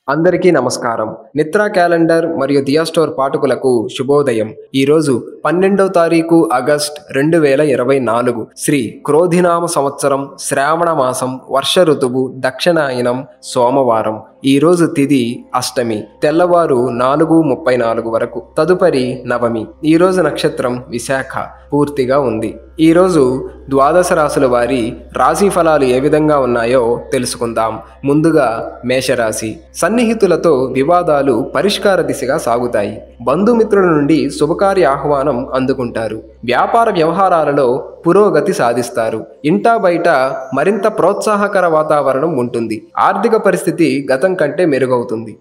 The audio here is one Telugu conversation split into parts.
అందరికీ నమస్కారం. నిత్రా క్యాలెండర్ మరియు దియా స్టోర్ పాఠకులకు శుభోదయం. ఈరోజు 12వ తారీఖు ఆగస్ట్ 2024 శ్రీ క్రోధినామ సంవత్సరం శ్రావణ మాసం వర్ష ఋతువు దక్షిణాయనం సోమవారం. ఈరోజు తిథి అష్టమి, తెల్లవారు 4:34 వరకు. తదుపరి నవమి. ఈరోజు నక్షత్రం విశాఖ పూర్తిగా ఉంది. ఈరోజు ద్వాదశ రాశుల వారి రాశి ఫలాలు ఏ విధంగా ఉన్నాయో తెలుసుకుందాం. ముందుగా మేషరాశి. సన్నిహితులతో వివాదాలు పరిష్కార దిశగా సాగుతాయి. బంధుమిత్రుల నుండి శుభకార్య ఆహ్వానం అందుకుంటారు. వ్యాపార వ్యవహారాలలో పురోగతి సాధిస్తారు. ఇంటా బయట మరింత ప్రోత్సాహకర వాతావరణం ఉంటుంది. ఆర్థిక పరిస్థితి గతం కంటే మెరుగవుతుంది.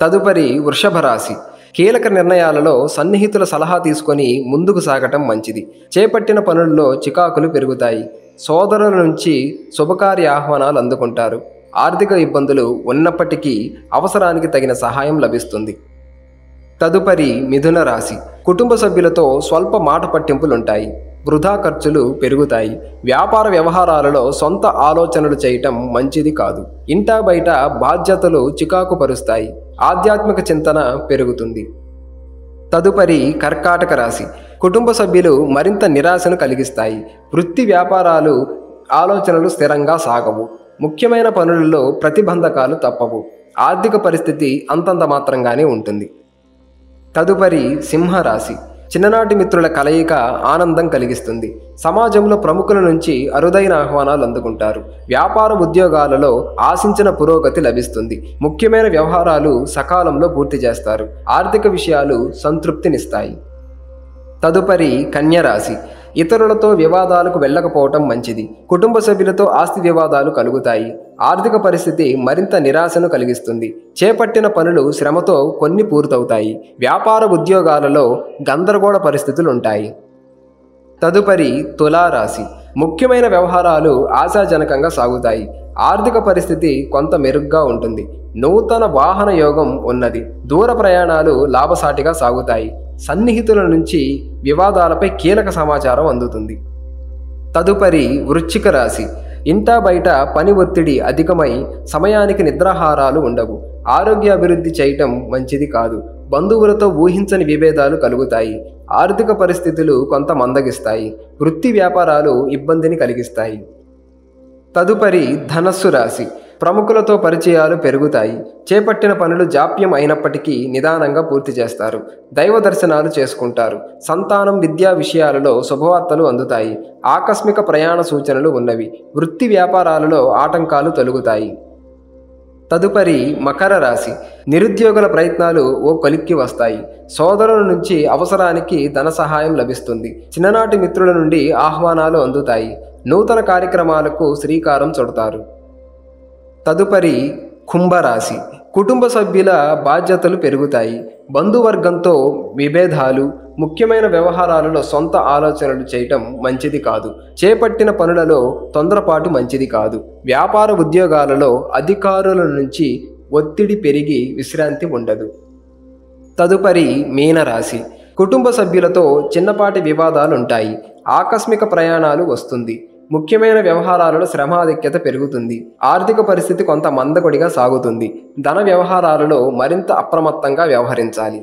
తదుపరి వృషభ రాశి. కీలక నిర్ణయాలలో సన్నిహితుల సలహా తీసుకొని ముందుకు సాగటం మంచిది. చేపట్టిన పనుల్లో చికాకులు పెరుగుతాయి. సోదరుల నుంచి శుభకార్య ఆహ్వానాలు అందుకుంటారు. ఆర్థిక ఇబ్బందులు ఉన్నప్పటికీ అవసరానికి తగిన సహాయం లభిస్తుంది. తదుపరి మిథున రాశి. కుటుంబ సభ్యులతో స్వల్ప మాట పట్టింపులుంటాయి. వృధా ఖర్చులు పెరుగుతాయి. వ్యాపార వ్యవహారాలలో సొంత ఆలోచనలు చేయటం మంచిది కాదు. ఇంటా బయట బాధ్యతలు చికాకు పరుస్తాయి. ఆధ్యాత్మిక చింతన పెరుగుతుంది. తదుపరి కర్కాటక రాశి. కుటుంబ సభ్యులు మరింత నిరాశను కలిగిస్తాయి. వృత్తి వ్యాపారాలు ఆలోచనలు స్థిరంగా సాగవు. ముఖ్యమైన పనులలో ప్రతిబంధకాలు తప్పవు. ఆర్థిక పరిస్థితి అంతంత మాత్రంగానే ఉంటుంది. తదుపరి సింహరాశి. చిన్ననాటి మిత్రుల కలయిక ఆనందం కలిగిస్తుంది. సమాజంలో ప్రముఖుల నుంచి అరుదైన ఆహ్వానాలు అందుకుంటారు. వ్యాపార ఉద్యోగాలలో ఆశించిన పురోగతి లభిస్తుంది. ముఖ్యమైన వ్యవహారాలు సకాలంలో పూర్తి చేస్తారు. ఆర్థిక విషయాలు సంతృప్తినిస్తాయి. తదుపరి కన్యరాశి. ఇతరులతో వివాదాలకు వెళ్ళకపోవటం మంచిది. కుటుంబ సభ్యులతో ఆస్తి వివాదాలు కలుగుతాయి. ఆర్థిక పరిస్థితి మరింత నిరాశను కలిగిస్తుంది. చేపట్టిన పనులు శ్రమతో కొన్ని పూర్తవుతాయి. వ్యాపార ఉద్యోగాలలో గందరగోళ పరిస్థితులు ఉంటాయి. తదుపరి తులారాశి. ముఖ్యమైన వ్యవహారాలు ఆశాజనకంగా సాగుతాయి. ఆర్థిక పరిస్థితి కొంత మెరుగ్గా ఉంటుంది. నూతన వాహన యోగం ఉన్నది. దూర ప్రయాణాలు లాభసాటిగా సాగుతాయి. సన్నిహితుల నుంచి వివాదాలపై కీలక సమాచారం అందుతుంది. తదుపరి వృశ్చిక రాశి. ఇంటా బయట పని ఒత్తిడి అధికమై సమయానికి నిద్రాహారాలు ఉండవు. ఆరోగ్య అభివృద్ధి చేయటం మంచిది కాదు. బంధువులతో ఊహించని విభేదాలు కలుగుతాయి. ఆర్థిక పరిస్థితులు కొంత మందగిస్తాయి. వృత్తి వ్యాపారాలు ఇబ్బందిని కలిగిస్తాయి. తదుపరి ధనస్సు రాశి. ప్రముఖులతో పరిచయాలు పెరుగుతాయి. చేపట్టిన పనులు జాప్యం అయినప్పటికీ నిదానంగా పూర్తి చేస్తారు. దైవ దర్శనాలు చేసుకుంటారు. సంతానం విద్యా విషయాలలో శుభవార్తలు అందుతాయి. ఆకస్మిక ప్రయాణ సూచనలు ఉన్నవి. వృత్తి వ్యాపారాలలో ఆటంకాలు తొలగుతాయి. తదుపరి మకర రాశి. నిరుద్యోగుల ప్రయత్నాలు ఓ కొలిక్కి వస్తాయి. సోదరుల నుంచి అవసరానికి ధన సహాయం లభిస్తుంది. చిన్ననాటి మిత్రుల నుండి ఆహ్వానాలు అందుతాయి. నూతన కార్యక్రమాలకు శ్రీకారం చుడతారు. తదుపరి కుంభరాశి. కుటుంబ సభ్యుల బాధ్యతలు పెరుగుతాయి. బంధువర్గంతో విభేదాలు. ముఖ్యమైన వ్యవహారాలలో సొంత ఆలోచనలు చేయటం మంచిది కాదు. చేపట్టిన పనులలో తొందరపాటు మంచిది కాదు. వ్యాపార ఉద్యోగాలలో అధికారుల నుంచి ఒత్తిడి పెరిగి విశ్రాంతి ఉండదు. తదుపరి మీనరాశి. కుటుంబ సభ్యులతో చిన్నపాటి వివాదాలుంటాయి. ఆకస్మిక ప్రయాణాలు వస్తుంది. ముఖ్యమైన వ్యవహారాలలో శ్రమాధిక్యత పెరుగుతుంది. ఆర్థిక పరిస్థితి కొంత మందకొడిగా సాగుతుంది. ధన వ్యవహారాలలో మరింత అప్రమత్తంగా వ్యవహరించాలి.